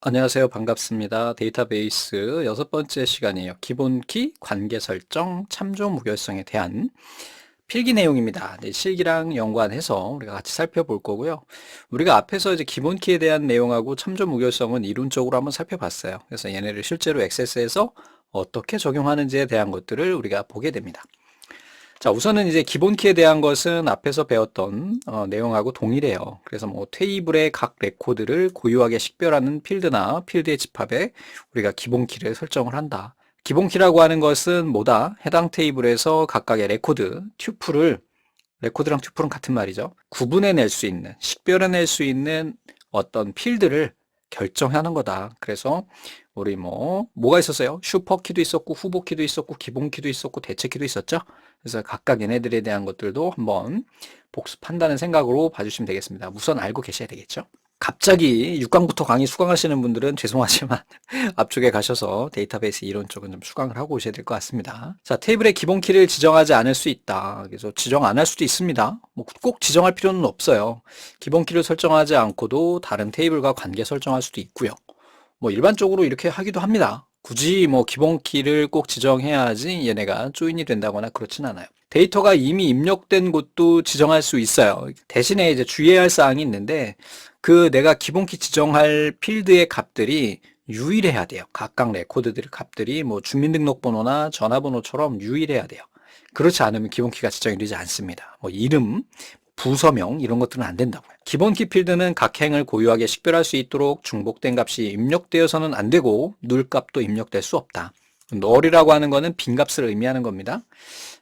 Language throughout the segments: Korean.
안녕하세요. 반갑습니다. 데이터베이스 여섯 번째 시간이에요. 기본키, 관계 설정, 참조 무결성에 대한 필기 내용입니다. 네, 실기랑 연관해서 우리가 같이 살펴볼 거고요. 우리가 앞에서 이제 기본키에 대한 내용하고 참조 무결성은 이론적으로 한번 살펴봤어요. 그래서 얘네를 실제로 엑세스에서 어떻게 적용하는지에 대한 것들을 우리가 보게 됩니다. 자, 우선은 이제 기본키에 대한 것은 앞에서 배웠던 내용하고 동일해요. 그래서 뭐 테이블의 각 레코드를 고유하게 식별하는 필드나 필드의 집합에 우리가 기본키를 설정을 한다. 기본키라고 하는 것은 뭐다? 해당 테이블에서 각각의 레코드, 튜플을 레코드랑 튜플은 같은 말이죠. 구분해낼 수 있는, 식별해낼 수 있는 어떤 필드를 결정하는 거다. 그래서 우리 뭐가 있었어요? 슈퍼키도 있었고, 후보키도 있었고, 기본키도 있었고, 대체키도 있었죠? 그래서 각각 얘네들에 대한 것들도 한번 복습한다는 생각으로 봐주시면 되겠습니다. 우선 알고 계셔야 되겠죠? 갑자기 6강부터 강의 수강하시는 분들은 죄송하지만 앞쪽에 가셔서 데이터베이스 이론 쪽은 좀 수강을 하고 오셔야 될 것 같습니다. 자, 테이블의 기본 키를 지정하지 않을 수 있다. 그래서 지정 안 할 수도 있습니다. 뭐 꼭 지정할 필요는 없어요. 기본 키를 설정하지 않고도 다른 테이블과 관계 설정할 수도 있고요. 뭐 일반적으로 이렇게 하기도 합니다. 굳이 뭐 기본 키를 꼭 지정해야지 얘네가 조인이 된다거나 그렇진 않아요. 데이터가 이미 입력된 곳도 지정할 수 있어요. 대신에 이제 주의해야 할 사항이 있는데 그 내가 기본키 지정할 필드의 값들이 유일해야 돼요. 각각 레코드들의 값들이 뭐 주민등록번호나 전화번호처럼 유일해야 돼요. 그렇지 않으면 기본키가 지정이 되지 않습니다. 뭐 이름, 부서명 이런 것들은 안 된다고요. 기본키 필드는 각 행을 고유하게 식별할 수 있도록 중복된 값이 입력되어서는 안 되고 누լ 값도 입력될 수 없다. null이라고 하는 거는 빈 값을 의미하는 겁니다.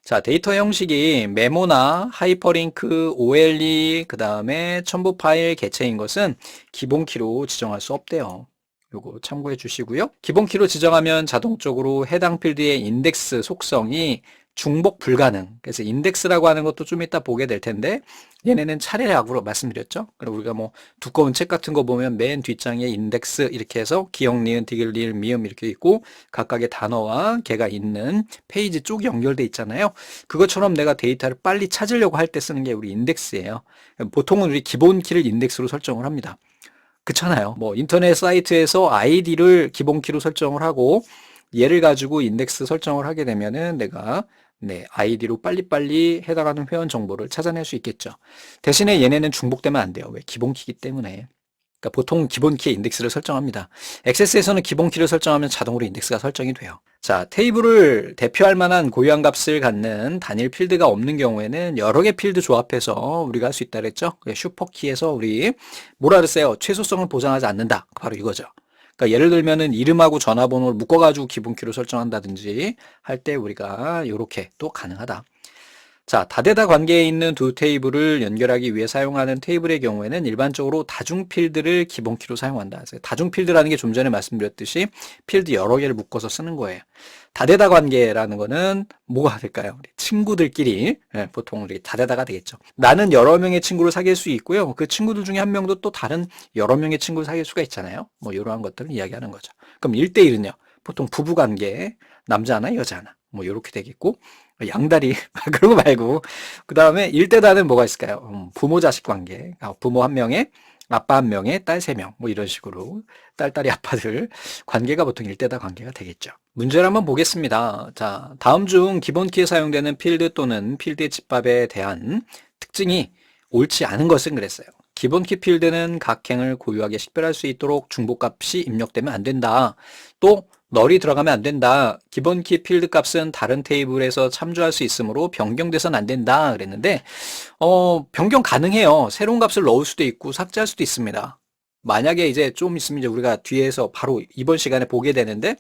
자, 데이터 형식이 메모나 하이퍼링크, OLE, 그 다음에 첨부 파일 개체인 것은 기본키로 지정할 수 없대요. 요거 참고해 주시고요. 기본키로 지정하면 자동적으로 해당 필드의 인덱스 속성이 중복 불가능. 그래서 인덱스라고 하는 것도 좀 이따 보게 될 텐데 얘네는 차례락으로 말씀드렸죠. 그리고 우리가 뭐 두꺼운 책 같은 거 보면 맨 뒷장에 인덱스 이렇게 해서 기역, 니은, 디귿, 리을, 미음 이렇게 있고 각각의 단어와 개가 있는 페이지 쪽이 연결돼 있잖아요. 그것처럼 내가 데이터를 빨리 찾으려고 할 때 쓰는 게 우리 인덱스예요. 보통은 우리 기본 키를 인덱스로 설정을 합니다. 그렇잖아요. 뭐 인터넷 사이트에서 아이디를 기본 키로 설정을 하고 얘를 가지고 인덱스 설정을 하게 되면은 내가 아이디로 빨리빨리 해당하는 회원 정보를 찾아낼 수 있겠죠. 대신에 얘네는 중복되면 안 돼요. 왜? 기본 키이기 때문에. 그러니까 보통 기본 키의 인덱스를 설정합니다. 액세스에서는 기본 키를 설정하면 자동으로 인덱스가 설정이 돼요. 자, 테이블을 대표할 만한 고유한 값을 갖는 단일 필드가 없는 경우에는 여러 개 필드 조합해서 우리가 할 수 있다 그랬죠. 슈퍼키에서 우리 뭐라 그랬어요? 최소성을 보장하지 않는다. 바로 이거죠. 그러니까 예를 들면은 이름하고 전화번호를 묶어가지고 기본키로 설정한다든지 할 때 우리가 이렇게 또 가능하다. 자, 다대다 관계에 있는 두 테이블을 연결하기 위해 사용하는 테이블의 경우에는 일반적으로 다중 필드를 기본키로 사용한다. 그래서 다중 필드라는 게 좀 전에 말씀드렸듯이 필드 여러 개를 묶어서 쓰는 거예요. 다대다 관계라는 거는 뭐가 될까요? 우리 친구들끼리 보통 우리 다대다가 되겠죠. 나는 여러 명의 친구를 사귈 수 있고요. 그 친구들 중에 한 명도 또 다른 여러 명의 친구를 사귈 수가 있잖아요. 뭐 이러한 것들을 이야기하는 거죠. 그럼 1대1은요. 보통 부부 관계, 남자 하나, 여자 하나. 뭐 이렇게 되겠고 양다리 그런 거 말고 그 다음에 1대다는 뭐가 있을까요? 부모 자식 관계, 부모 한 명에 아빠 한 명에 딸 세 명, 뭐 이런 식으로 딸딸이 아빠들 관계가 보통 1대다 관계가 되겠죠. 문제를 한번 보겠습니다. 자, 다음 중 기본키에 사용되는 필드 또는 필드의 집합에 대한 특징이 옳지 않은 것은 그랬어요. 기본키 필드는 각 행을 고유하게 식별할 수 있도록 중복값이 입력되면 안 된다. 또 널이 들어가면 안 된다. 기본키 필드 값은 다른 테이블에서 참조할 수 있으므로 변경돼서는 안 된다. 그랬는데 변경 가능해요. 새로운 값을 넣을 수도 있고 삭제할 수도 있습니다. 만약에 이제 좀 있으면 이제 우리가 뒤에서 바로 이번 시간에 보게 되는데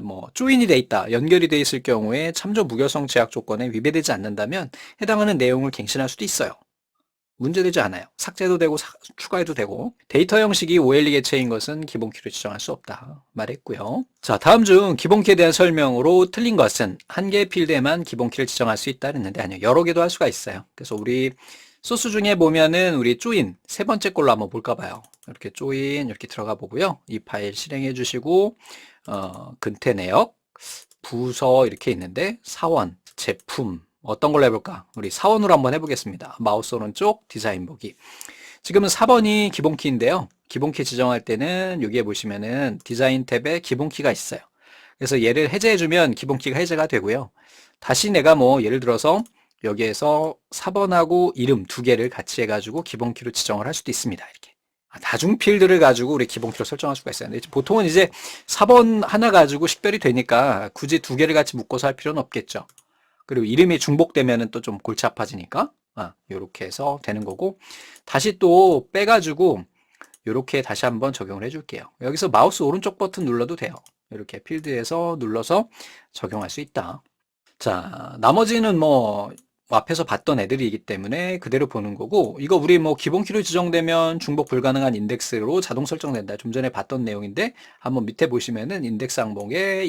뭐 조인이 돼 있다. 연결이 돼 있을 경우에 참조 무결성 제약 조건에 위배되지 않는다면 해당하는 내용을 갱신할 수도 있어요. 문제되지 않아요. 삭제도 되고 추가해도 되고 데이터 형식이 OLE 개체인 것은 기본키로 지정할 수 없다 말했고요. 자, 다음 중 기본키에 대한 설명으로 틀린 것은 한 개의 필드에만 기본키를 지정할 수 있다 그랬는데 아니요. 여러 개도 할 수가 있어요. 그래서 우리 소스 중에 보면은 우리 조인 세 번째 걸로 한번 볼까 봐요. 이렇게 조인 이렇게 들어가 보고요. 이 파일 실행해 주시고 근태 내역 부서 이렇게 있는데 사원 제품 어떤 걸로 해볼까? 우리 사원으로 한번 해보겠습니다. 마우스 오른쪽 디자인 보기. 지금은 4번이 기본키인데요. 기본키 지정할 때는 여기에 보시면은 디자인 탭에 기본키가 있어요. 그래서 얘를 해제해주면 기본키가 해제가 되고요. 다시 내가 뭐 예를 들어서 여기에서 4번하고 이름 두 개를 같이 해가지고 기본키로 지정을 할 수도 있습니다. 이렇게. 다중 필드를 가지고 우리 기본키로 설정할 수가 있어요. 근데 보통은 이제 4번 하나 가지고 식별이 되니까 굳이 두 개를 같이 묶어서 할 필요는 없겠죠. 그리고 이름이 중복되면은 또 좀 골치 아파지니까 요렇게 해서 되는 거고, 다시 또 빼가지고 요렇게 다시 한번 적용을 해줄게요. 여기서 마우스 오른쪽 버튼 눌러도 돼요. 이렇게 필드에서 눌러서 적용할 수 있다. 자, 나머지는 뭐 앞에서 봤던 애들이기 때문에 그대로 보는 거고, 이거 우리 뭐 기본키로 지정되면 중복 불가능한 인덱스로 자동 설정된다. 좀 전에 봤던 내용인데 한번 밑에 보시면은 인덱스 항목에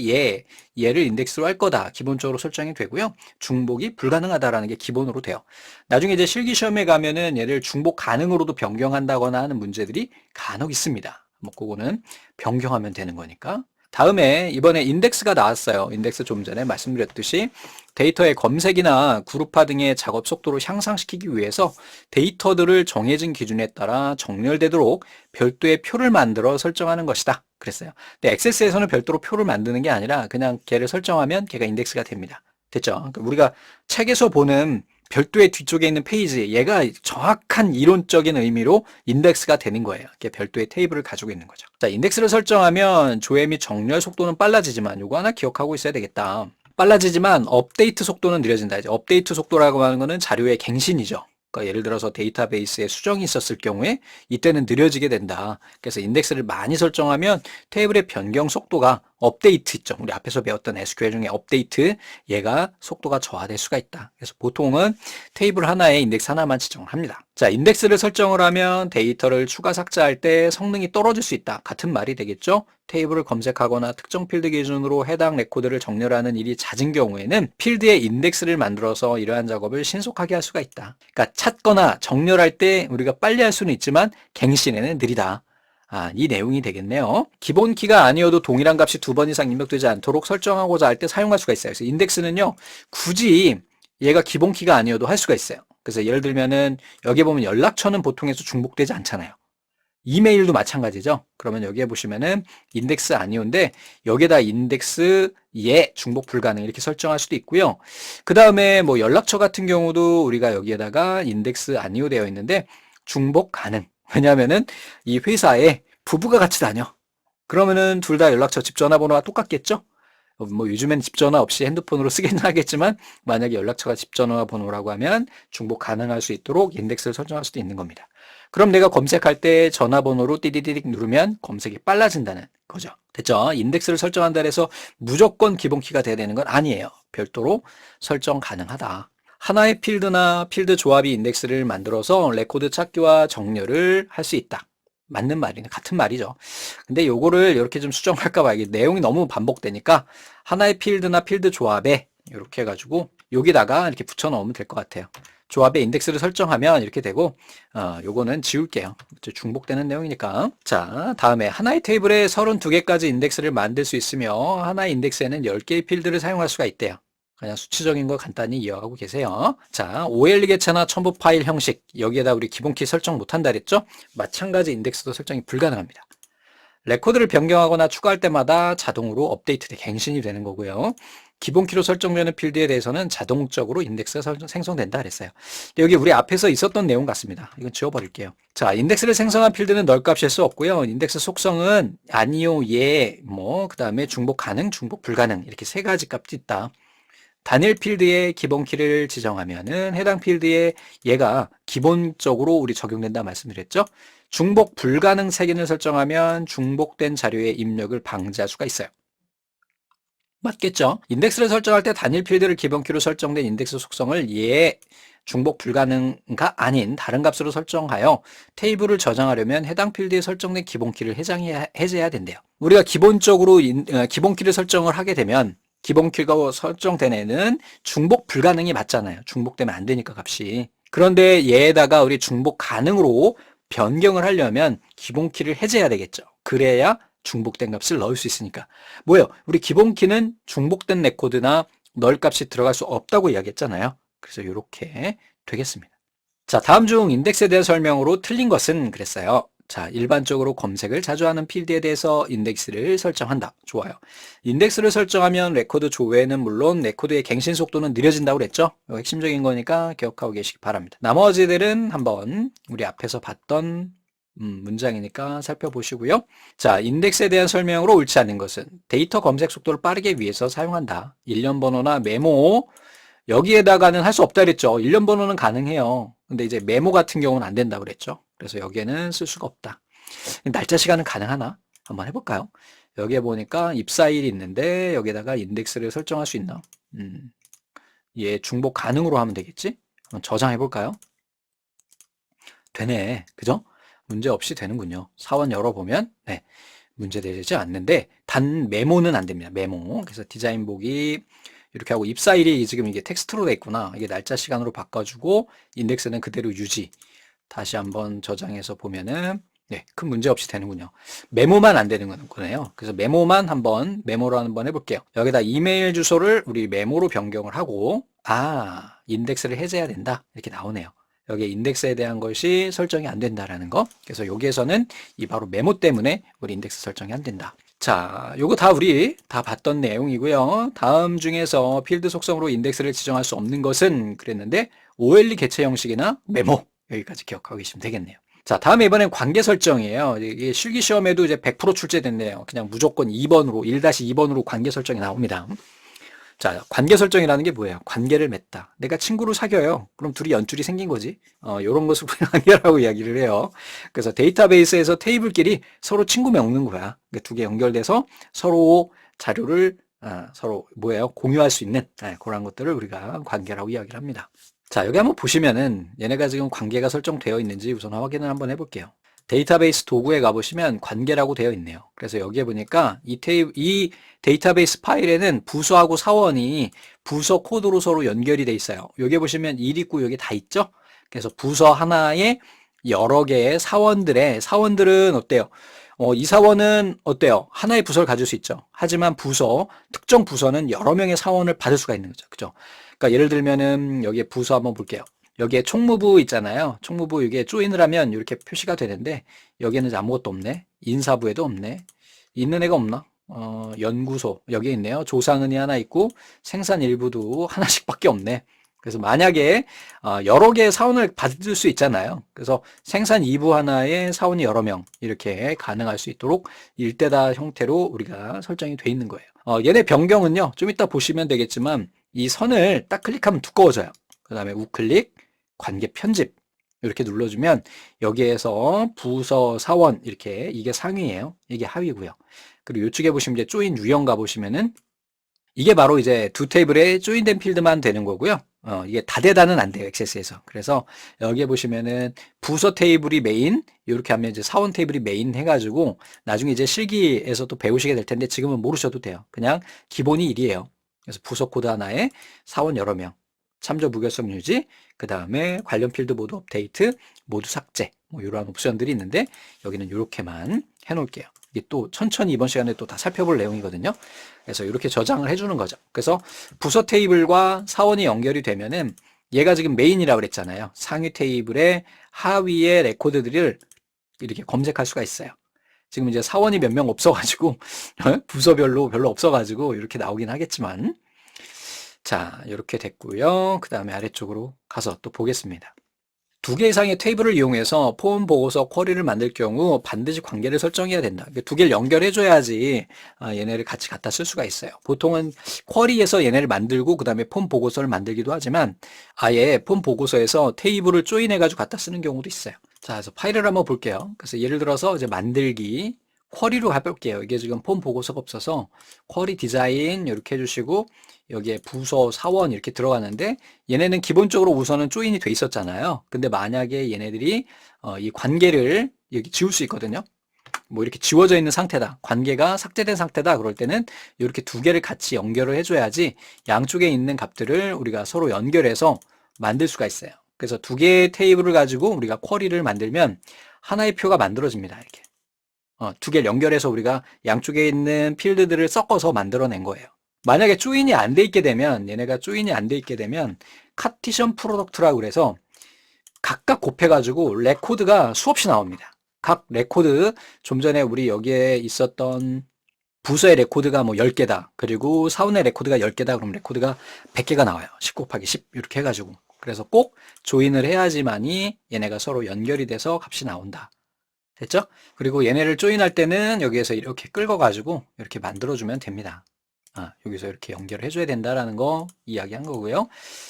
얘를 인덱스로 할 거다. 기본적으로 설정이 되고요. 중복이 불가능하다라는 게 기본으로 돼요. 나중에 이제 실기 시험에 가면은 얘를 중복 가능으로도 변경한다거나 하는 문제들이 간혹 있습니다. 뭐 그거는 변경하면 되는 거니까. 다음에 이번에 인덱스가 나왔어요. 인덱스 좀 전에 말씀드렸듯이 데이터의 검색이나 그룹화 등의 작업 속도를 향상시키기 위해서 데이터들을 정해진 기준에 따라 정렬되도록 별도의 표를 만들어 설정하는 것이다. 그랬어요. 근데 액세스에서는 별도로 표를 만드는 게 아니라 그냥 걔를 설정하면 걔가 인덱스가 됩니다. 됐죠? 그러니까 우리가 책에서 보는 별도의 뒤쪽에 있는 페이지, 얘가 정확한 이론적인 의미로 인덱스가 되는 거예요. 이게 별도의 테이블을 가지고 있는 거죠. 자, 인덱스를 설정하면 조회 및 정렬 속도는 빨라지지만 요거 하나 기억하고 있어야 되겠다. 빨라지지만 업데이트 속도는 느려진다. 이제 업데이트 속도라고 하는 거는 자료의 갱신이죠. 그러니까 예를 들어서 데이터베이스에 수정이 있었을 경우에 이때는 느려지게 된다. 그래서 인덱스를 많이 설정하면 테이블의 변경 속도가 업데이트 있죠. 우리 앞에서 배웠던 SQL 중에 업데이트, 얘가 속도가 저하될 수가 있다. 그래서 보통은 테이블 하나에 인덱스 하나만 지정을 합니다. 자, 인덱스를 설정을 하면 데이터를 추가 삭제할 때 성능이 떨어질 수 있다. 같은 말이 되겠죠? 테이블을 검색하거나 특정 필드 기준으로 해당 레코드를 정렬하는 일이 잦은 경우에는 필드에 인덱스를 만들어서 이러한 작업을 신속하게 할 수가 있다. 그러니까 찾거나 정렬할 때 우리가 빨리 할 수는 있지만 갱신에는 느리다. 이 내용이 되겠네요. 기본 키가 아니어도 동일한 값이 2번 이상 입력되지 않도록 설정하고자 할 때 사용할 수가 있어요. 그래서 인덱스는요, 굳이 얘가 기본 키가 아니어도 할 수가 있어요. 그래서 예를 들면은 여기 보면 연락처는 보통에서 중복되지 않잖아요. 이메일도 마찬가지죠. 그러면 여기에 보시면은 인덱스 아니오인데 여기에다 인덱스 중복 불가능 이렇게 설정할 수도 있고요. 그 다음에 뭐 연락처 같은 경우도 우리가 여기에다가 인덱스 아니오 되어 있는데 중복 가능. 왜냐하면은 이 회사에 부부가 같이 다녀. 그러면은 둘 다 연락처 집 전화번호가 똑같겠죠? 뭐 요즘엔 집 전화 없이 핸드폰으로 쓰긴 하겠지만 만약에 연락처가 집 전화번호라고 하면 중복 가능할 수 있도록 인덱스를 설정할 수도 있는 겁니다. 그럼 내가 검색할 때 전화번호로 띠디디딕 누르면 검색이 빨라진다는 거죠. 됐죠? 인덱스를 설정한다 해서 무조건 기본키가 돼야 되는 건 아니에요. 별도로 설정 가능하다. 하나의 필드나 필드 조합이 인덱스를 만들어서 레코드 찾기와 정렬을 할 수 있다. 맞는 말이네. 같은 말이죠. 근데 요거를 이렇게 좀 수정할까 봐 이게 내용이 너무 반복되니까 하나의 필드나 필드 조합에 이렇게 해가지고 여기다가 이렇게 붙여 넣으면 될 것 같아요. 조합에 인덱스를 설정하면 이렇게 되고 요거는 지울게요. 중복되는 내용이니까. 자, 다음에 하나의 테이블에 32개까지 인덱스를 만들 수 있으며 하나의 인덱스에는 10개의 필드를 사용할 수가 있대요. 그냥 수치적인 거 간단히 이어가고 계세요. 자, OLE 개체나 첨부 파일 형식 여기에다 우리 기본키 설정 못한다 그랬죠? 마찬가지 인덱스도 설정이 불가능합니다. 레코드를 변경하거나 추가할 때마다 자동으로 업데이트 갱신이 되는 거고요. 기본키로 설정되는 필드에 대해서는 자동적으로 인덱스가 생성된다 그랬어요. 여기 우리 앞에서 있었던 내용 같습니다. 이건 지워버릴게요. 자, 인덱스를 생성한 필드는 널값일 수 없고요. 인덱스 속성은 아니요, 그 다음에 중복 가능, 중복 불가능 이렇게 세 가지 값이 있다. 단일 필드에 기본키를 지정하면은 해당 필드에 얘가 기본적으로 우리 적용된다 말씀드렸죠. 중복 불가능 색인을 설정하면 중복된 자료의 입력을 방지할 수가 있어요. 맞겠죠? 인덱스를 설정할 때 단일 필드를 기본키로 설정된 인덱스 속성을 중복 불가능가 아닌 다른 값으로 설정하여 테이블을 저장하려면 해당 필드에 설정된 기본키를 해제해야 된대요. 우리가 기본적으로 기본키를 설정을 하게 되면 기본키가 설정된 애는 중복 불가능이 맞잖아요. 중복되면 안 되니까 값이. 그런데 얘에다가 우리 중복 가능으로 변경을 하려면 기본키를 해제해야 되겠죠. 그래야 중복된 값을 넣을 수 있으니까. 뭐예요? 우리 기본키는 중복된 레코드나 널 값이 들어갈 수 없다고 이야기했잖아요. 그래서 이렇게 되겠습니다. 자, 다음 중 인덱스에 대한 설명으로 틀린 것은 그랬어요. 자, 일반적으로 검색을 자주 하는 필드에 대해서 인덱스를 설정한다. 좋아요. 인덱스를 설정하면 레코드 조회는 물론 레코드의 갱신 속도는 느려진다고 그랬죠? 이거 핵심적인 거니까 기억하고 계시기 바랍니다. 나머지들은 한번 우리 앞에서 봤던 문장이니까 살펴보시고요. 자, 인덱스에 대한 설명으로 옳지 않은 것은 데이터 검색 속도를 빠르게 위해서 사용한다. 일련 번호나 메모 여기에다가는 할 수 없다 그랬죠. 일련 번호는 가능해요. 근데 이제 메모 같은 경우는 안 된다고 그랬죠. 그래서 여기에는 쓸 수가 없다. 날짜 시간은 가능하나? 한번 해볼까요? 여기에 보니까 입사일이 있는데 여기에다가 인덱스를 설정할 수 있나? 얘 중복 가능으로 하면 되겠지? 한번 저장해 볼까요? 되네. 그죠? 문제 없이 되는군요. 사원 열어보면 네, 문제되지 않는데 단 메모는 안 됩니다. 메모. 그래서 디자인 보기 이렇게 하고 입사일이 지금 이게 텍스트로 돼 있구나. 이게 날짜 시간으로 바꿔주고 인덱스는 그대로 유지. 다시 한번 저장해서 보면은 네, 큰 문제 없이 되는군요. 메모만 안 되는 거네요. 그래서 메모만 메모로 한번 해볼게요. 여기다 이메일 주소를 우리 메모로 변경을 하고 인덱스를 해제해야 된다. 이렇게 나오네요. 여기에 인덱스에 대한 것이 설정이 안 된다라는 거. 그래서 여기에서는 이 바로 메모 때문에 우리 인덱스 설정이 안 된다. 자, 요거 다 우리 다 봤던 내용이고요. 다음 중에서 필드 속성으로 인덱스를 지정할 수 없는 것은 그랬는데 OLE 개체 형식이나 메모 여기까지 기억하고 계시면 되겠네요. 자, 다음에 이번엔 관계 설정이에요. 이게 실기 시험에도 이제 100% 출제됐네요. 그냥 무조건 2번으로 1-2번으로 관계 설정이 나옵니다. 자, 관계 설정이라는 게 뭐예요? 관계를 맺다. 내가 친구를 사귀어요. 그럼 둘이 연줄이 생긴 거지. 이런 것을 관계라고 이야기를 해요. 그래서 데이터베이스에서 테이블끼리 서로 친구 맺는 거야. 두 개 연결돼서 서로 자료를 서로 공유할 수 있는 그런 것들을 우리가 관계라고 이야기를 합니다. 자, 여기 한번 보시면은 얘네가 지금 관계가 설정되어 있는지 우선 확인을 한번 해볼게요. 데이터베이스 도구에 가보시면 관계라고 되어 있네요. 그래서 여기에 보니까 이 데이터베이스 파일에는 부서하고 사원이 부서 코드로 서로 연결이 돼 있어요. 여기에 보시면 1 있고 여기 다 있죠? 그래서 부서 하나에 여러 개의 사원들은 어때요? 이 사원은 어때요? 하나의 부서를 가질 수 있죠. 하지만 특정 부서는 여러 명의 사원을 받을 수가 있는 거죠. 그죠? 그러니까 예를 들면은 여기에 부서 한번 볼게요. 여기에 총무부 있잖아요. 총무부 이게 조인을 하면 이렇게 표시가 되는데 여기에는 아무것도 없네. 인사부에도 없네. 있는 애가 없나? 연구소 여기 있네요. 조상은이 하나 있고 생산 일부도 하나씩밖에 없네. 그래서 만약에 여러 개의 사원을 받을 수 있잖아요. 그래서 생산 2부 하나에 사원이 여러 명 이렇게 가능할 수 있도록 일대다 형태로 우리가 설정이 돼 있는 거예요. 얘네 변경은요. 좀 이따 보시면 되겠지만 이 선을 딱 클릭하면 두꺼워져요. 그 다음에 우클릭, 관계 편집 이렇게 눌러주면 여기에서 부서, 사원 이렇게 이게 상위예요. 이게 하위고요. 그리고 이쪽에 보시면 이제 조인 유형 가보시면은 이게 바로 이제 두 테이블에 조인된 필드만 되는 거고요. 이게 다대다는 안 돼요, 액세스에서. 그래서 여기에 보시면은 부서 테이블이 메인, 이렇게 하면 이제 사원 테이블이 메인 해가지고 나중에 이제 실기에서 또 배우시게 될 텐데 지금은 모르셔도 돼요. 그냥 기본이 1이에요. 그래서 부서 코드 하나에 사원 여러 명, 참조 무결성 유지, 그 다음에 관련 필드 모두 업데이트, 모두 삭제, 이러한 옵션들이 있는데 여기는 이렇게만 해놓을게요. 이게 또 천천히 이번 시간에 또 다 살펴볼 내용이거든요. 그래서 이렇게 저장을 해주는 거죠. 그래서 부서 테이블과 사원이 연결이 되면은 얘가 지금 메인이라고 그랬잖아요. 상위 테이블의 하위의 레코드들을 이렇게 검색할 수가 있어요. 지금 이제 사원이 몇 명 없어가지고 부서별로 별로 없어가지고 이렇게 나오긴 하겠지만 자, 이렇게 됐고요. 그 다음에 아래쪽으로 가서 또 보겠습니다. 2개 이상의 테이블을 이용해서 폼 보고서 쿼리를 만들 경우 반드시 관계를 설정해야 된다. 2개를 연결해줘야지 얘네를 같이 갖다 쓸 수가 있어요. 보통은 쿼리에서 얘네를 만들고 그 다음에 폼 보고서를 만들기도 하지만 아예 폼 보고서에서 테이블을 조인해가지고 갖다 쓰는 경우도 있어요. 자, 그래서 파일을 한번 볼게요. 그래서 예를 들어서 이제 만들기 쿼리로 해볼게요. 이게 지금 폼 보고서가 없어서 쿼리 디자인 이렇게 해주시고 여기에 부서, 사원 이렇게 들어가는데 얘네는 기본적으로 우선은 조인이 돼 있었잖아요. 근데 만약에 얘네들이 이 관계를 여기 지울 수 있거든요. 뭐 이렇게 지워져 있는 상태다. 관계가 삭제된 상태다. 그럴 때는 이렇게 2개를 같이 연결을 해줘야지 양쪽에 있는 값들을 우리가 서로 연결해서 만들 수가 있어요. 그래서 2개의 테이블을 가지고 우리가 쿼리를 만들면 하나의 표가 만들어집니다. 이렇게 2개를 연결해서 우리가 양쪽에 있는 필드들을 섞어서 만들어낸 거예요. 만약에 조인이 안 돼 있게 되면 얘네가 조인이 안 돼 있게 되면 카티션 프로덕트라고 그래서 각각 곱해가지고 레코드가 수없이 나옵니다. 각 레코드, 좀 전에 우리 여기에 있었던 부서의 레코드가 뭐 10개다. 그리고 사원의 레코드가 10개다. 그럼 레코드가 100개가 나와요. 10 곱하기 10 이렇게 해가지고. 그래서 꼭 조인을 해야지만이 얘네가 서로 연결이 돼서 값이 나온다. 됐죠? 그리고 얘네를 조인할 때는 여기에서 이렇게 끌어가지고 이렇게 만들어주면 됩니다. 여기서 이렇게 연결을 해줘야 된다라는 거 이야기한 거고요.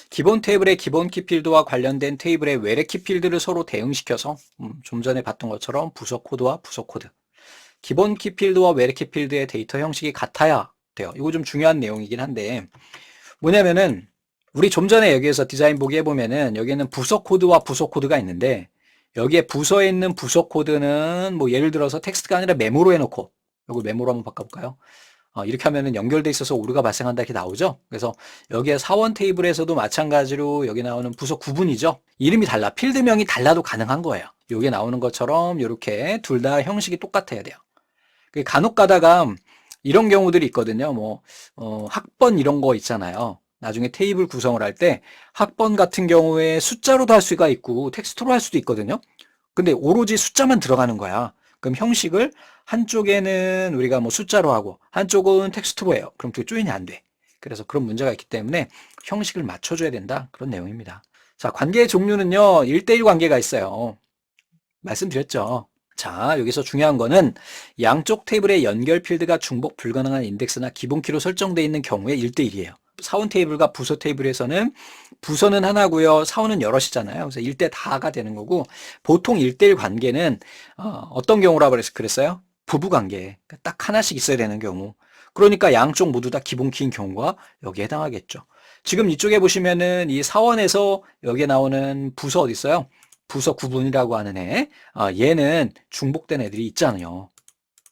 기본 테이블의 기본 키필드와 관련된 테이블의 외래 키필드를 서로 대응시켜서 좀 전에 봤던 것처럼 부서 코드와 부서 코드. 기본 키필드와 외래 키필드의 데이터 형식이 같아야 돼요. 이거 좀 중요한 내용이긴 한데 뭐냐면은 우리 좀 전에 여기에서 디자인 보기 해보면은 여기에는 부서 코드와 부서 코드가 있는데 여기에 부서에 있는 부서 코드는 뭐 예를 들어서 텍스트가 아니라 메모로 해놓고 이걸 메모로 한번 바꿔볼까요? 이렇게 하면은 연결돼 있어서 오류가 발생한다 이렇게 나오죠. 그래서 여기에 사원 테이블에서도 마찬가지로 여기 나오는 부서 구분이죠. 이름이 달라, 필드명이 달라도 가능한 거예요. 여기에 나오는 것처럼 이렇게 둘 다 형식이 똑같아야 돼요. 간혹 가다가 이런 경우들이 있거든요. 학번 이런 거 있잖아요. 나중에 테이블 구성을 할 때 학번 같은 경우에 숫자로도 할 수가 있고 텍스트로 할 수도 있거든요. 근데 오로지 숫자만 들어가는 거야. 그럼 형식을 한쪽에는 우리가 뭐 숫자로 하고 한쪽은 텍스트로 해요. 그럼 그게 조인이 안 돼. 그래서 그런 문제가 있기 때문에 형식을 맞춰줘야 된다. 그런 내용입니다. 자, 관계의 종류는요. 1대1 관계가 있어요. 말씀드렸죠. 자, 여기서 중요한 거는 양쪽 테이블의 연결 필드가 중복 불가능한 인덱스나 기본키로 설정되어 있는 경우에 1대1이에요. 사원 테이블과 부서 테이블에서는 부서는 하나고요. 사원은 여럿이잖아요. 그래서 1대 다가 되는 거고 보통 1대1 관계는 어떤 경우라고 그랬어요? 부부 관계. 딱 하나씩 있어야 되는 경우. 그러니까 양쪽 모두 다 기본키인 경우가 여기에 해당하겠죠. 지금 이쪽에 보시면은 이 사원에서 여기에 나오는 부서 어디 있어요? 부서 구분이라고 하는 애. 얘는 중복된 애들이 있잖아요.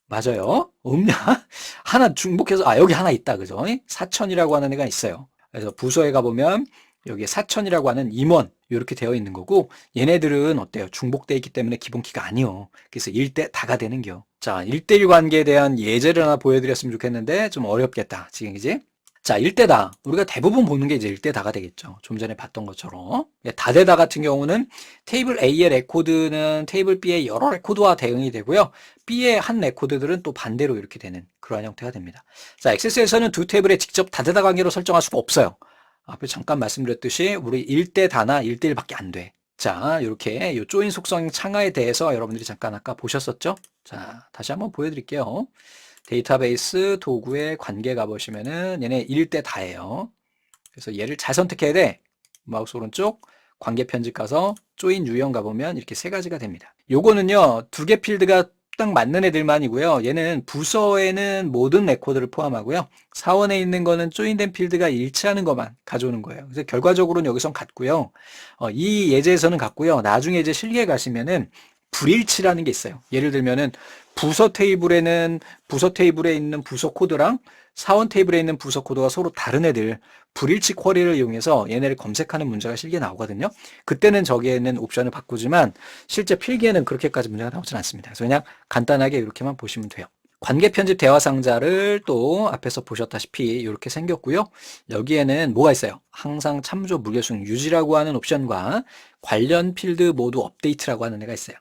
맞아요. 없냐? 하나 중복해서, 여기 하나 있다. 그죠? 사천이라고 하는 애가 있어요. 그래서 부서에 가보면 여기에 사천이라고 하는 임원 이렇게 되어 있는 거고 얘네들은 어때요? 중복되어 있기 때문에 기본키가 아니요. 그래서 1대 다가 되는겨. 자, 1대1 관계에 대한 예제를 하나 보여드렸으면 좋겠는데 좀 어렵겠다. 지금 이제. 자, 1대다. 우리가 대부분 보는 게 이제 1대다가 되겠죠. 좀 전에 봤던 것처럼. 다대다 같은 경우는 테이블 A의 레코드는 테이블 B의 여러 레코드와 대응이 되고요. B의 한 레코드들은 또 반대로 이렇게 되는 그러한 형태가 됩니다. 자, 엑세스에서는 두 테이블에 직접 다대다 관계로 설정할 수가 없어요. 앞에 잠깐 말씀드렸듯이 우리 1대다나 1대1밖에 안 돼. 자, 이렇게 이 조인 속성 창화에 대해서 여러분들이 잠깐 아까 보셨었죠? 자, 다시 한번 보여드릴게요. 데이터베이스 도구의 관계 가보시면은 얘네 1대 다예요. 그래서 얘를 잘 선택해야 돼. 마우스 오른쪽 관계 편집 가서 조인 유형 가보면 이렇게 세 가지가 됩니다. 요거는요, 두 개 필드가 딱 맞는 애들만이고요. 얘는 부서에는 모든 레코드를 포함하고요. 사원에 있는 거는 조인된 필드가 일치하는 것만 가져오는 거예요. 그래서 결과적으로는 여기선 같고요. 이 예제에서는 같고요. 나중에 이제 실기에 가시면은 불일치라는 게 있어요. 예를 들면은 부서 테이블에 있는 부서 코드랑 사원 테이블에 있는 부서 코드가 서로 다른 애들 불일치 쿼리를 이용해서 얘네를 검색하는 문제가 실기에 나오거든요. 그때는 저기에는 옵션을 바꾸지만 실제 필기에는 그렇게까지 문제가 나오진 않습니다. 그래서 그냥 간단하게 이렇게만 보시면 돼요. 관계 편집 대화 상자를 또 앞에서 보셨다시피 이렇게 생겼고요. 여기에는 뭐가 있어요? 항상 참조 무결성 유지라고 하는 옵션과 관련 필드 모두 업데이트라고 하는 애가 있어요.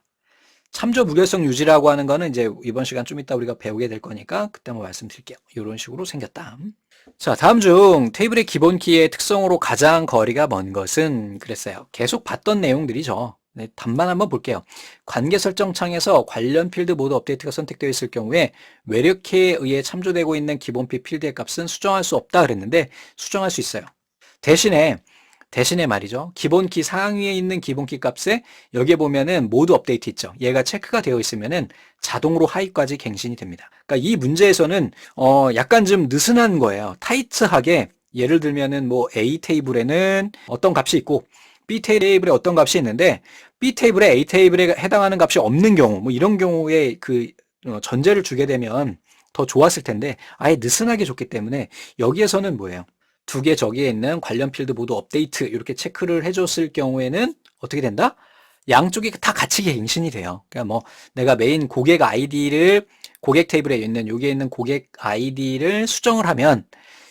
참조 무결성 유지라고 하는 거는 이제 이번 시간 좀 이따 우리가 배우게 될 거니까 그때 한번 말씀드릴게요. 이런 식으로 생겼다. 자, 다음 중 테이블의 기본 키의 특성으로 가장 거리가 먼 것은 그랬어요. 계속 봤던 내용들이죠. 네, 답만 한번 볼게요. 관계 설정 창에서 관련 필드 모두 업데이트가 선택되어 있을 경우에 외력키에 의해 참조되고 있는 기본 필드의 값은 수정할 수 없다 그랬는데 수정할 수 있어요. 대신에 말이죠. 기본키 상위에 있는 기본키 값에 여기에 보면은 모두 업데이트 있죠. 얘가 체크가 되어 있으면은 자동으로 하위까지 갱신이 됩니다. 그러니까 이 문제에서는 약간 좀 느슨한 거예요. 타이트하게 예를 들면은 뭐 A 테이블에는 어떤 값이 있고 B 테이블에 어떤 값이 있는데 B 테이블에 A 테이블에 해당하는 값이 없는 경우 뭐 이런 경우에 그 전제를 주게 되면 더 좋았을 텐데 아예 느슨하게 줬기 때문에 여기에서는 뭐예요? 두 개 저기에 있는 관련 필드 모두 업데이트 이렇게 체크를 해줬을 경우에는 어떻게 된다? 양쪽이 다 같이 갱신이 돼요. 그러니까 뭐 내가 메인 고객 아이디를 고객 테이블에 있는 여기에 있는 고객 아이디를 수정을 하면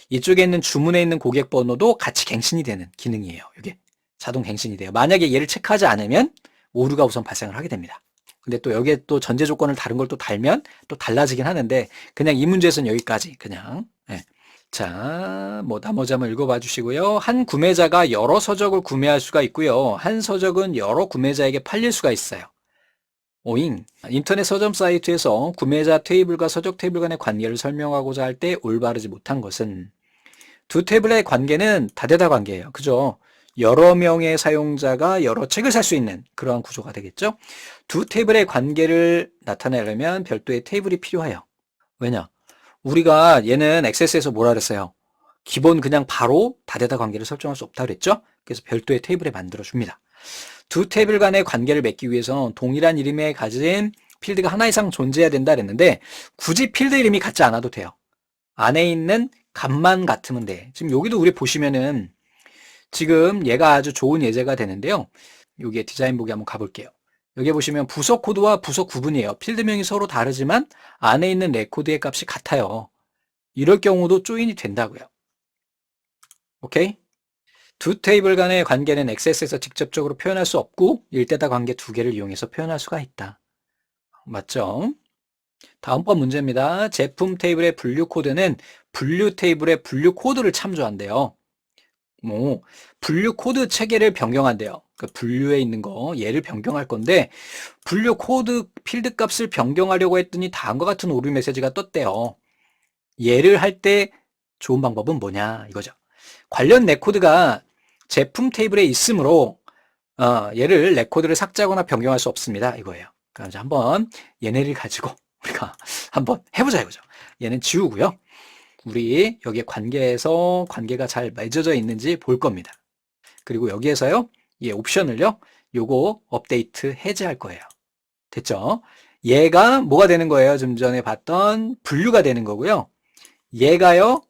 이쪽에 있는 주문에 있는 고객 번호도 같이 갱신이 되는 기능이에요. 이게 자동 갱신이 돼요. 만약에 얘를 체크하지 않으면 오류가 우선 발생을 하게 됩니다. 근데 또 여기에 또 전제 조건을 다른 걸 또 달면 또 달라지긴 하는데 그냥 이 문제에서는 여기까지 그냥. 예. 자, 뭐 나머지 한번 읽어봐 주시고요. 한 구매자가 여러 서적을 구매할 수가 있고요. 한 서적은 여러 구매자에게 팔릴 수가 있어요. 오잉. 인터넷 서점 사이트에서 구매자 테이블과 서적 테이블 간의 관계를 설명하고자 할 때 올바르지 못한 것은 두 테이블의 관계는 다대다 관계예요. 그죠? 여러 명의 사용자가 여러 책을 살 수 있는 그러한 구조가 되겠죠? 두 테이블의 관계를 나타내려면 별도의 테이블이 필요해요. 왜냐? 우리가 얘는 액세스에서 뭐라 그랬어요? 기본 그냥 바로 다대다 관계를 설정할 수 없다 그랬죠? 그래서 별도의 테이블을 만들어 줍니다. 두 테이블 간의 관계를 맺기 위해서 동일한 이름에 가진 필드가 하나 이상 존재해야 된다 그랬는데 굳이 필드 이름이 같지 않아도 돼요. 안에 있는 값만 같으면 돼. 지금 여기도 우리 보시면은 지금 얘가 아주 좋은 예제가 되는데요. 여기에 디자인 보기 한번 가볼게요. 여기 보시면 부서 코드와 부서 구분이에요. 필드명이 서로 다르지만 안에 있는 레코드의 값이 같아요. 이럴 경우도 조인이 된다고요. 오케이? 두 테이블 간의 관계는 XS에서 직접적으로 표현할 수 없고 일대다 관계 두 개를 이용해서 표현할 수가 있다. 맞죠? 다음번 문제입니다. 제품 테이블의 분류 코드는 분류 테이블의 분류 코드를 참조한대요. 뭐 분류 코드 체계를 변경한대요. 그 분류에 있는 거 얘를 변경할 건데 분류 코드 필드 값을 변경하려고 했더니 다음과 같은 오류 메시지가 떴대요. 얘를 할 때 좋은 방법은 뭐냐 이거죠. 관련 레코드가 제품 테이블에 있으므로 얘를 레코드를 삭제하거나 변경할 수 없습니다. 이거예요. 그럼 이제 한번 얘네를 가지고 우리가 한번 해보자 이거죠. 얘는 지우고요. 우리 여기에 관계에서 관계가 잘 맺어져 있는지 볼 겁니다. 그리고 여기에서요, 이 옵션을요, 요거 업데이트 해제할 거예요. 됐죠? 얘가 뭐가 되는 거예요? 좀 전에 봤던 분류가 되는 거고요. 얘가요,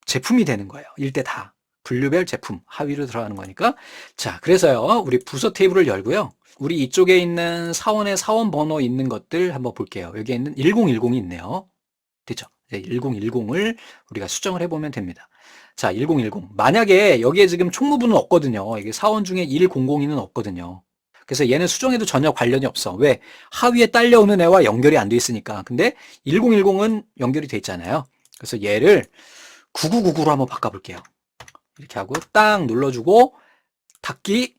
제품이 되는 거예요. 일대 다. 분류별 제품, 하위로 들어가는 거니까. 자, 그래서요, 우리 부서 테이블을 열고요. 우리 이쪽에 있는 사원의 사원 번호 있는 것들 한번 볼게요. 여기에 있는 1010이 있네요. 됐죠? 1010을 우리가 수정을 해보면 됩니다. 자, 1010. 만약에 여기에 지금 총무부는 없거든요. 이게 사원 중에 1002는 없거든요. 그래서 얘는 수정해도 전혀 관련이 없어. 왜? 하위에 딸려오는 애와 연결이 안 돼 있으니까. 근데 1010은 연결이 돼 있잖아요. 그래서 얘를 9999로 한번 바꿔볼게요. 이렇게 하고 딱 눌러주고 닫기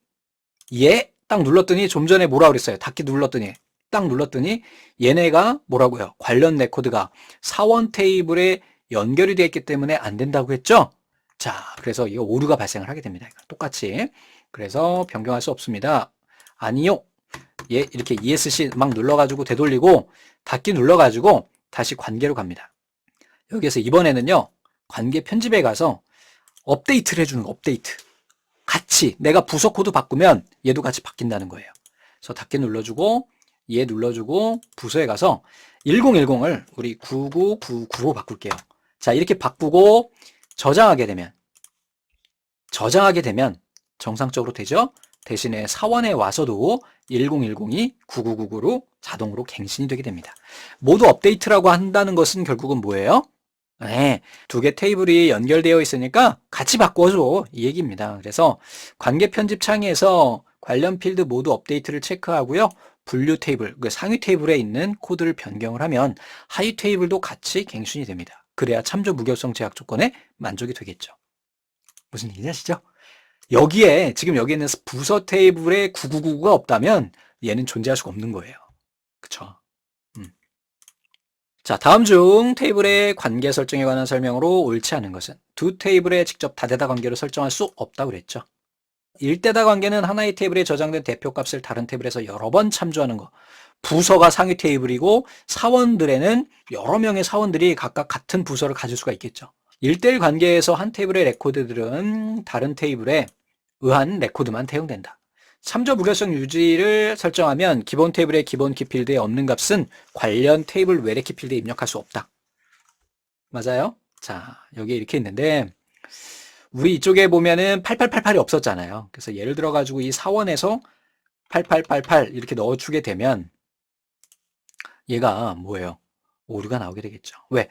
얘 딱 눌렀더니 좀 전에 뭐라 그랬어요? 닫기 눌렀더니 딱 눌렀더니 얘네가 뭐라고요? 관련 레코드가 사원 테이블에 연결이 되어 있기 때문에 안 된다고 했죠? 자, 그래서 이거 오류가 발생을 하게 됩니다. 똑같이. 그래서 변경할 수 없습니다. 아니요. 얘 이렇게 ESC 막 눌러가지고 되돌리고 닫기 눌러가지고 다시 관계로 갑니다. 여기에서 이번에는요. 관계 편집에 가서 업데이트를 해주는 거, 업데이트. 같이 내가 부서 코드 바꾸면 얘도 같이 바뀐다는 거예요. 그래서 닫기 눌러주고 얘 눌러주고 부서에 가서 1010을 우리 9999로 바꿀게요. 자, 이렇게 바꾸고 저장하게 되면 정상적으로 되죠? 대신에 사원에 와서도 1010이 9999로 자동으로 갱신이 되게 됩니다. 모두 업데이트라고 한다는 것은 결국은 뭐예요? 네, 두 개 테이블이 연결되어 있으니까 같이 바꿔줘 이 얘기입니다. 그래서 관계 편집 창에서 관련 필드 모두 업데이트를 체크하고요. 분류 테이블, 그 상위 테이블에 있는 코드를 변경을 하면 하위 테이블도 같이 갱신이 됩니다. 그래야 참조 무결성 제약 조건에 만족이 되겠죠. 무슨 얘기인지 아시죠? 여기에 지금 여기 있는 부서 테이블에 9999가 없다면 얘는 존재할 수가 없는 거예요. 그쵸? 자, 다음 중 테이블의 관계 설정에 관한 설명으로 옳지 않은 것은 두 테이블에 직접 다대다 관계로 설정할 수 없다고 그랬죠. 일대다 관계는 하나의 테이블에 저장된 대표값을 다른 테이블에서 여러 번 참조하는 거. 부서가 상위 테이블이고 사원들에는 여러 명의 사원들이 각각 같은 부서를 가질 수가 있겠죠. 1대1 관계에서 한 테이블의 레코드들은 다른 테이블에 의한 레코드만 대응된다. 참조 무결성 유지를 설정하면 기본 테이블의 기본 키 필드에 없는 값은 관련 테이블 외래 키 필드에 입력할 수 없다. 맞아요? 자, 여기 이렇게 있는데 우리 이쪽에 보면은 8888이 없었잖아요. 그래서 예를 들어 가지고 이 사원에서 8888 이렇게 넣어주게 되면 얘가 뭐예요? 오류가 나오게 되겠죠. 왜?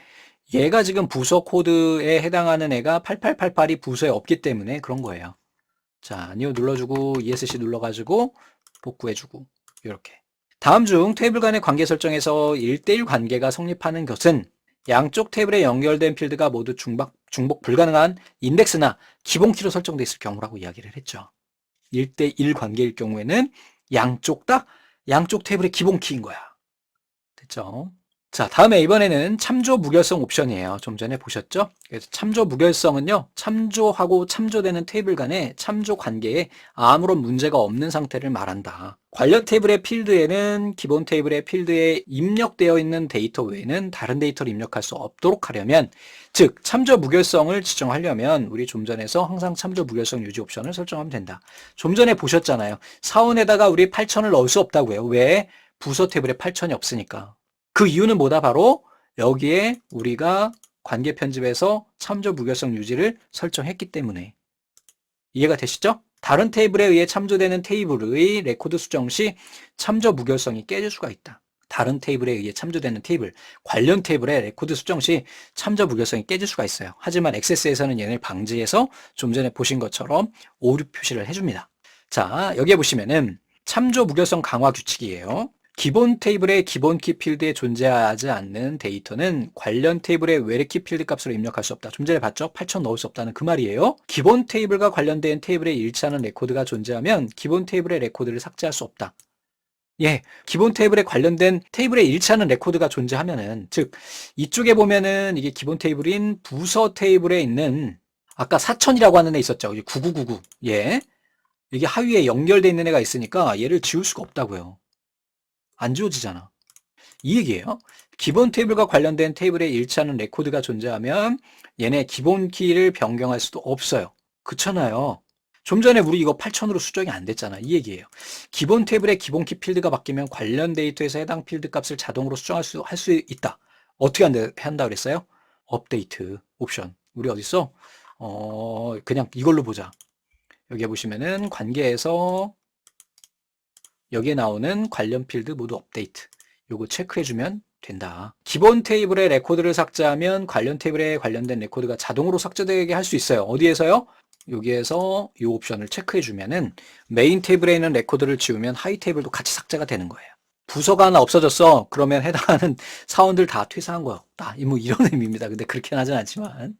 얘가 지금 부서 코드에 해당하는 애가 8888이 부서에 없기 때문에 그런 거예요. 자, 아니요 눌러주고 ESC 눌러가지고 복구해주고 이렇게. 다음 중 테이블 간의 관계 설정에서 1대1 관계가 성립하는 것은 양쪽 테이블에 연결된 필드가 모두 중복 불가능한 인덱스나 기본키로 설정되어 있을 경우라고 이야기를 했죠. 1대1 관계일 경우에는 양쪽 테이블의 기본키인 거야. 됐죠? 자, 다음에 이번에는 참조 무결성 옵션이에요. 좀 전에 보셨죠? 그래서 참조 무결성은요, 참조하고 참조되는 테이블 간의 참조 관계에 아무런 문제가 없는 상태를 말한다. 관련 테이블의 필드에는 기본 테이블의 필드에 입력되어 있는 데이터 외에는 다른 데이터를 입력할 수 없도록 하려면, 즉 참조 무결성을 지정하려면 우리 좀 전에서 항상 참조 무결성 유지 옵션을 설정하면 된다. 좀 전에 보셨잖아요. 사원에다가 우리 8000을 넣을 수 없다고요. 왜? 부서 테이블에 8000이 없으니까. 그 이유는 뭐다? 바로 여기에 우리가 관계 편집에서 참조 무결성 유지를 설정했기 때문에. 이해가 되시죠? 다른 테이블에 의해 참조되는 테이블의 레코드 수정 시 참조 무결성이 깨질 수가 있다. 다른 테이블에 의해 참조되는 테이블, 관련 테이블의 레코드 수정 시 참조 무결성이 깨질 수가 있어요. 하지만 액세스에서는 얘를 방지해서 좀 전에 보신 것처럼 오류 표시를 해줍니다. 자, 여기에 보시면은 참조 무결성 강화 규칙이에요. 기본 테이블의 기본키 필드에 존재하지 않는 데이터는 관련 테이블의 외래키 필드 값으로 입력할 수 없다. 좀 전에 봤죠? 8000 넣을 수 없다는 그 말이에요. 기본 테이블과 관련된 테이블에 일치하는 레코드가 존재하면 기본 테이블의 레코드를 삭제할 수 없다. 예, 기본 테이블에 관련된 테이블에 일치하는 레코드가 존재하면은, 즉 이쪽에 보면은 이게 기본 테이블인 부서 테이블에 있는 아까 4000이라고 하는 애 있었죠? 9999. 예, 이게 하위에 연결되어 있는 애가 있으니까 얘를 지울 수가 없다고요. 안 지워지잖아. 이 얘기예요. 기본 테이블과 관련된 테이블에 일치하는 레코드가 존재하면 얘네 기본 키를 변경할 수도 없어요. 그렇잖아요. 좀 전에 우리 이거 8000으로 수정이 안 됐잖아. 이 얘기예요. 기본 테이블의 기본 키 필드가 바뀌면 관련 데이터에서 해당 필드 값을 자동으로 할 수 있다. 어떻게 한다 그랬어요? 업데이트 옵션. 우리 어딨어? 그냥 이걸로 보자. 여기에 보시면은 관계에서 여기에 나오는 관련 필드 모두 업데이트. 요거 체크해주면 된다. 기본 테이블의 레코드를 삭제하면 관련 테이블에 관련된 레코드가 자동으로 삭제되게 할 수 있어요. 어디에서요? 여기에서 이 옵션을 체크해주면은 메인 테이블에 있는 레코드를 지우면 하위 테이블도 같이 삭제가 되는 거예요. 부서가 하나 없어졌어. 그러면 해당하는 사원들 다 퇴사한 거예요. 뭐 이런 의미입니다. 근데 그렇게는 하진 않지만.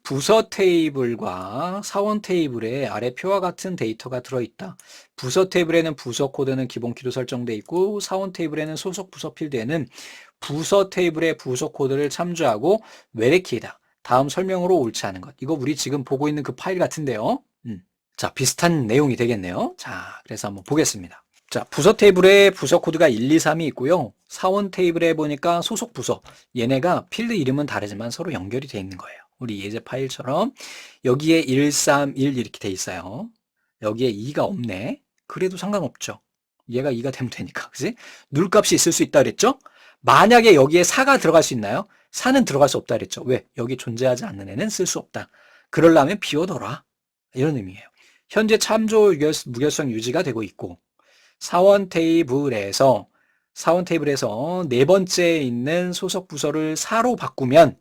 부서 테이블과 사원 테이블에 아래 표와 같은 데이터가 들어있다. 부서 테이블에는 부서 코드는 기본키로 설정되어 있고 사원 테이블에는 소속 부서 필드에는 부서 테이블의 부서 코드를 참조하고 외래키이다. 다음 설명으로 옳지 않은 것. 이거 우리 지금 보고 있는 그 파일 같은데요. 자, 비슷한 내용이 되겠네요. 자, 그래서 한번 보겠습니다. 자, 부서 테이블에 부서 코드가 1, 2, 3이 있고요. 사원 테이블에 보니까 소속 부서. 얘네가 필드 이름은 다르지만 서로 연결이 되어 있는 거예요. 우리 예제 파일처럼 여기에 1, 3, 1 이렇게 돼 있어요. 여기에 2가 없네. 그래도 상관없죠. 얘가 2가 되면 되니까. 그치? 누를값이 있을 수 있다 그랬죠? 만약에 여기에 4가 들어갈 수 있나요? 4는 들어갈 수 없다 그랬죠. 왜? 여기 존재하지 않는 애는 쓸 수 없다. 그러려면 비워둬라. 이런 의미예요. 현재 참조 무결성 유지가 되고 있고 사원 테이블에서 네 번째에 있는 소속 부서를 4로 바꾸면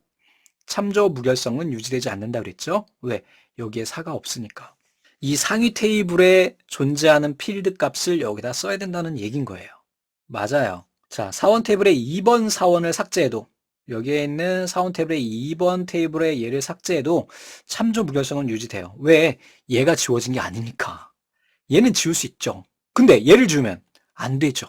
참조 무결성은 유지되지 않는다 그랬죠? 왜? 여기에 4가 없으니까. 이 상위 테이블에 존재하는 필드 값을 여기다 써야 된다는 얘기인 거예요. 맞아요. 자, 사원 테이블의 2번 사원을 삭제해도 여기에 있는 사원 테이블의 2번 테이블에 얘를 삭제해도 참조 무결성은 유지돼요. 왜? 얘가 지워진 게 아니니까. 얘는 지울 수 있죠. 근데 얘를 지우면 안 되죠.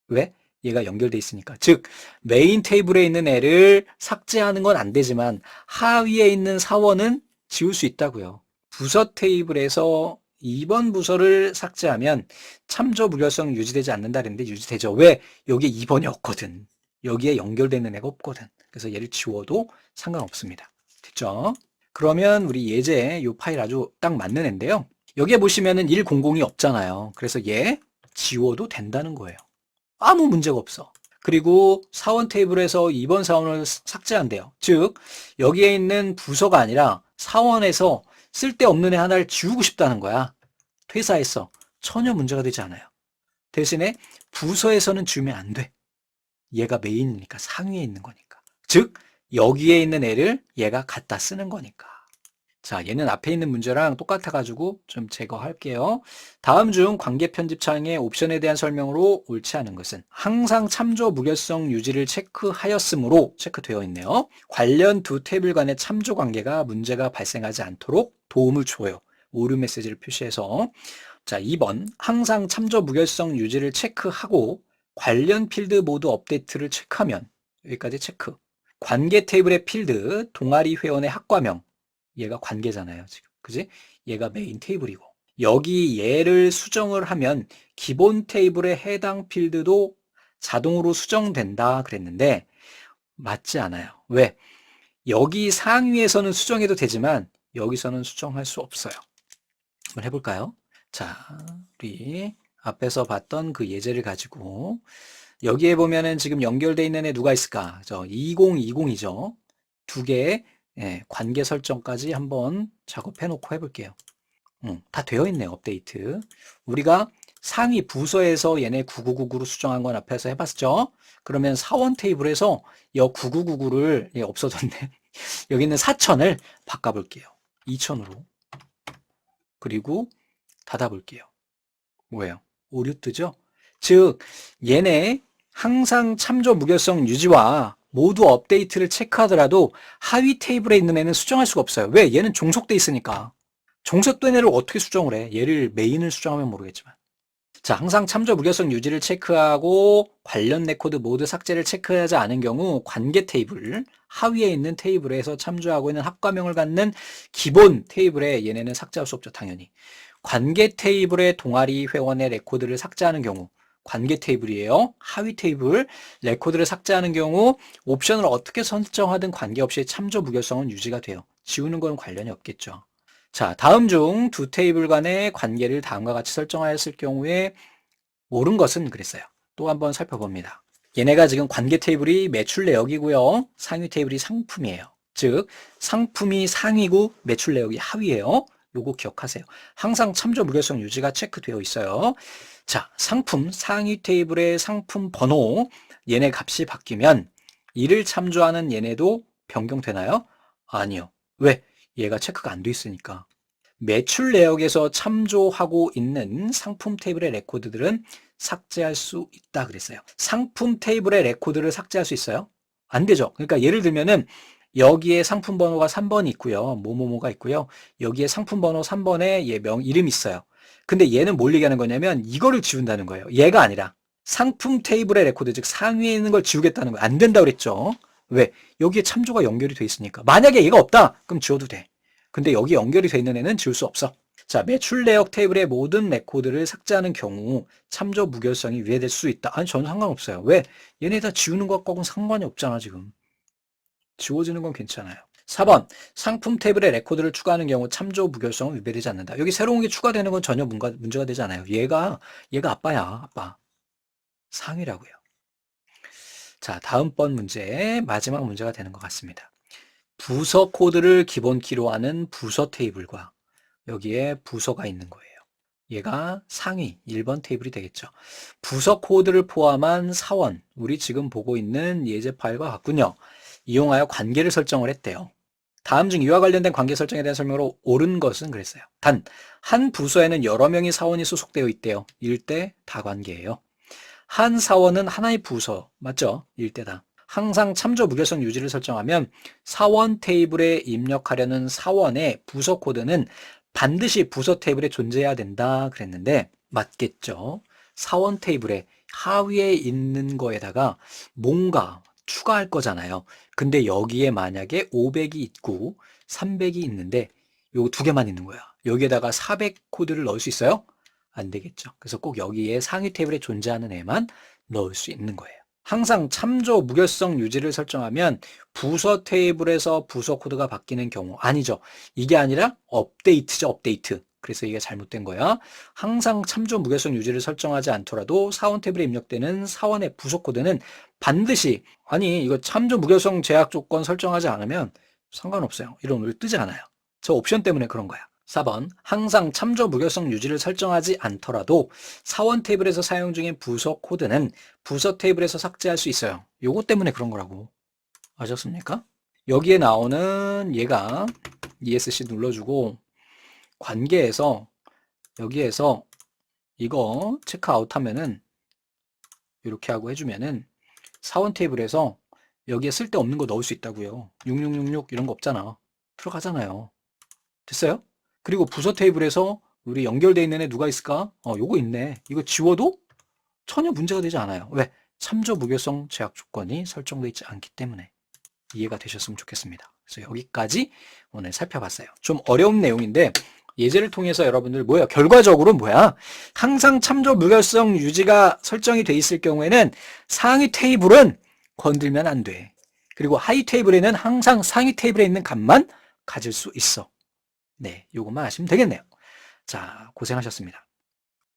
왜? 얘가 연결돼 있으니까. 즉 메인 테이블에 있는 애를 삭제하는 건 안 되지만 하위에 있는 사원은 지울 수 있다고요. 부서 테이블에서 2번 부서를 삭제하면 참조 무결성 유지되지 않는다 그랬는데 유지되죠. 왜? 여기에 2번이 없거든. 여기에 연결되는 애가 없거든. 그래서 얘를 지워도 상관없습니다. 됐죠? 그러면 우리 예제 이 파일 아주 딱 맞는 애인데요. 여기에 보시면은 100이 없잖아요. 그래서 얘 지워도 된다는 거예요. 아무 문제가 없어. 그리고 사원 테이블에서 2번 사원을 삭제한대요. 즉 여기에 있는 부서가 아니라 사원에서 쓸데없는 애 하나를 지우고 싶다는 거야. 퇴사했어. 전혀 문제가 되지 않아요. 대신에 부서에서는 지우면 안 돼. 얘가 메인이니까 상위에 있는 거니까. 즉 여기에 있는 애를 얘가 갖다 쓰는 거니까. 자, 얘는 앞에 있는 문제랑 똑같아가지고 좀 제거할게요. 다음 중 관계 편집창의 옵션에 대한 설명으로 옳지 않은 것은 항상 참조 무결성 유지를 체크하였으므로 체크되어 있네요. 관련 두 테이블 간의 참조 관계가 문제가 발생하지 않도록 도움을 줘요. 오류 메시지를 표시해서. 자, 2번 항상 참조 무결성 유지를 체크하고 관련 필드 모두 업데이트를 체크하면 여기까지 체크. 관계 테이블의 필드, 동아리 회원의 학과명 얘가 관계잖아요, 지금. 그지? 얘가 메인 테이블이고. 여기 얘를 수정을 하면 기본 테이블의 해당 필드도 자동으로 수정된다 그랬는데 맞지 않아요. 왜? 여기 상위에서는 수정해도 되지만 여기서는 수정할 수 없어요. 한번 해볼까요? 자, 우리 앞에서 봤던 그 예제를 가지고 여기에 보면은 지금 연결되어 있는 애 누가 있을까? 2020이죠. 두 개의 관계 설정까지 한번 작업해 놓고 해볼게요. 다 되어 있네요, 업데이트. 우리가 상위 부서에서 얘네 9999로 수정한 건 앞에서 해봤죠? 그러면 사원 테이블에서 여 9999를 없어졌네. 여기 있는 4000을 바꿔볼게요. 2000으로. 그리고 닫아볼게요. 뭐예요? 오류 뜨죠? 즉, 얘네 항상 참조 무결성 유지와 모두 업데이트를 체크하더라도 하위 테이블에 있는 애는 수정할 수가 없어요. 왜? 얘는 종속돼 있으니까. 종속된 애를 어떻게 수정을 해? 얘를 메인을 수정하면 모르겠지만. 자, 항상 참조 무결성 유지를 체크하고 관련 레코드 모두 삭제를 체크하지 않은 경우 관계 테이블, 하위에 있는 테이블에서 참조하고 있는 학과명을 갖는 기본 테이블에 얘네는 삭제할 수 없죠, 당연히. 관계 테이블의 동아리 회원의 레코드를 삭제하는 경우 관계 테이블이에요. 하위 테이블 레코드를 삭제하는 경우 옵션을 어떻게 설정하든 관계없이 참조 무결성은 유지가 돼요. 지우는 건 관련이 없겠죠. 자, 다음 중 두 테이블 간의 관계를 다음과 같이 설정하였을 경우에 옳은 것은 그랬어요. 또 한번 살펴봅니다. 얘네가 지금 관계 테이블이 매출 내역이고요. 상위 테이블이 상품이에요. 즉 상품이 상위고 매출 내역이 하위예요. 요거 기억하세요. 항상 참조 무결성 유지가 체크되어 있어요. 자, 상품 상위 테이블의 상품 번호 얘네 값이 바뀌면 이를 참조하는 얘네도 변경되나요? 아니요. 왜? 얘가 체크가 안 돼 있으니까. 매출 내역에서 참조하고 있는 상품 테이블의 레코드들은 삭제할 수 있다 그랬어요. 상품 테이블의 레코드를 삭제할 수 있어요? 안 되죠. 그러니까 예를 들면은 여기에 상품 번호가 3번이 있고요. 뭐뭐뭐가 있고요. 여기에 상품 번호 3번에 얘 이름이 있어요. 근데 얘는 뭘 얘기하는 거냐면 이거를 지운다는 거예요. 얘가 아니라 상품 테이블의 레코드, 즉 상위에 있는 걸 지우겠다는 거예요. 안 된다고 그랬죠. 왜? 여기에 참조가 연결이 돼 있으니까. 만약에 얘가 없다, 그럼 지워도 돼. 근데 여기 연결이 돼 있는 애는 지울 수 없어. 자, 매출 내역 테이블의 모든 레코드를 삭제하는 경우 참조 무결성이 위배될 수 있다. 아니, 저는 상관없어요. 왜? 얘네 다 지우는 것과는 상관이 없잖아, 지금. 지워지는 건 괜찮아요. 4번, 상품 테이블에 레코드를 추가하는 경우 참조 무결성은 위배되지 않는다. 여기 새로운 게 추가되는 건 전혀 문제가 되지 않아요. 얘가 아빠야, 아빠. 상위라고요. 자, 다음번 문제, 마지막 문제가 되는 것 같습니다. 부서 코드를 기본 키로 하는 부서 테이블과 여기에 부서가 있는 거예요. 얘가 상위 1번 테이블이 되겠죠. 부서 코드를 포함한 사원, 우리 지금 보고 있는 예제 파일과 같군요. 이용하여 관계를 설정을 했대요. 다음 중 이와 관련된 관계 설정에 대한 설명으로 옳은 것은 그랬어요. 단, 한 부서에는 여러 명의 사원이 소속되어 있대요. 일대 다관계예요. 한 사원은 하나의 부서, 맞죠? 일대다. 항상 참조 무결성 유지를 설정하면 사원 테이블에 입력하려는 사원의 부서 코드는 반드시 부서 테이블에 존재해야 된다 그랬는데 맞겠죠? 사원 테이블에 하위에 있는 거에다가 뭔가 추가할 거잖아요. 근데 여기에 만약에 500이 있고 300이 있는데 요거 두 개만 있는 거야. 여기에다가 400 코드를 넣을 수 있어요? 안 되겠죠. 그래서 꼭 여기에 상위 테이블에 존재하는 애만 넣을 수 있는 거예요. 항상 참조 무결성 유지를 설정하면 부서 테이블에서 부서 코드가 바뀌는 경우 아니죠. 이게 아니라 업데이트죠. 업데이트. 그래서 이게 잘못된 거야. 항상 참조 무결성 유지를 설정하지 않더라도 사원 테이블에 입력되는 사원의 부서 코드는 반드시 아니 이거 참조 무결성 제약 조건 설정하지 않으면 상관없어요. 이런 오류 뜨지 않아요. 저 옵션 때문에 그런 거야. 4번 항상 참조 무결성 유지를 설정하지 않더라도 사원 테이블에서 사용 중인 부서 코드는 부서 테이블에서 삭제할 수 있어요. 요거 때문에 그런 거라고. 아셨습니까? 여기에 나오는 얘가 ESC 눌러주고 관계에서 여기에서 이거 체크아웃 하면은 이렇게 하고 해주면은 사원 테이블에서 여기에 쓸데없는 거 넣을 수 있다고요. 6666 이런 거 없잖아. 들어가잖아요. 됐어요? 그리고 부서 테이블에서 우리 연결돼 있는 애 누가 있을까? 요거 있네. 이거 지워도 전혀 문제가 되지 않아요. 왜? 참조 무결성 제약 조건이 설정되어 있지 않기 때문에. 이해가 되셨으면 좋겠습니다. 그래서 여기까지 오늘 살펴봤어요. 좀 어려운 내용인데 예제를 통해서 여러분들 뭐야? 결과적으로 뭐야? 항상 참조 무결성 유지가 설정이 돼 있을 경우에는 상위 테이블은 건들면 안 돼. 그리고 하위 테이블에는 항상 상위 테이블에 있는 값만 가질 수 있어. 네, 요것만 아시면 되겠네요. 자, 고생하셨습니다.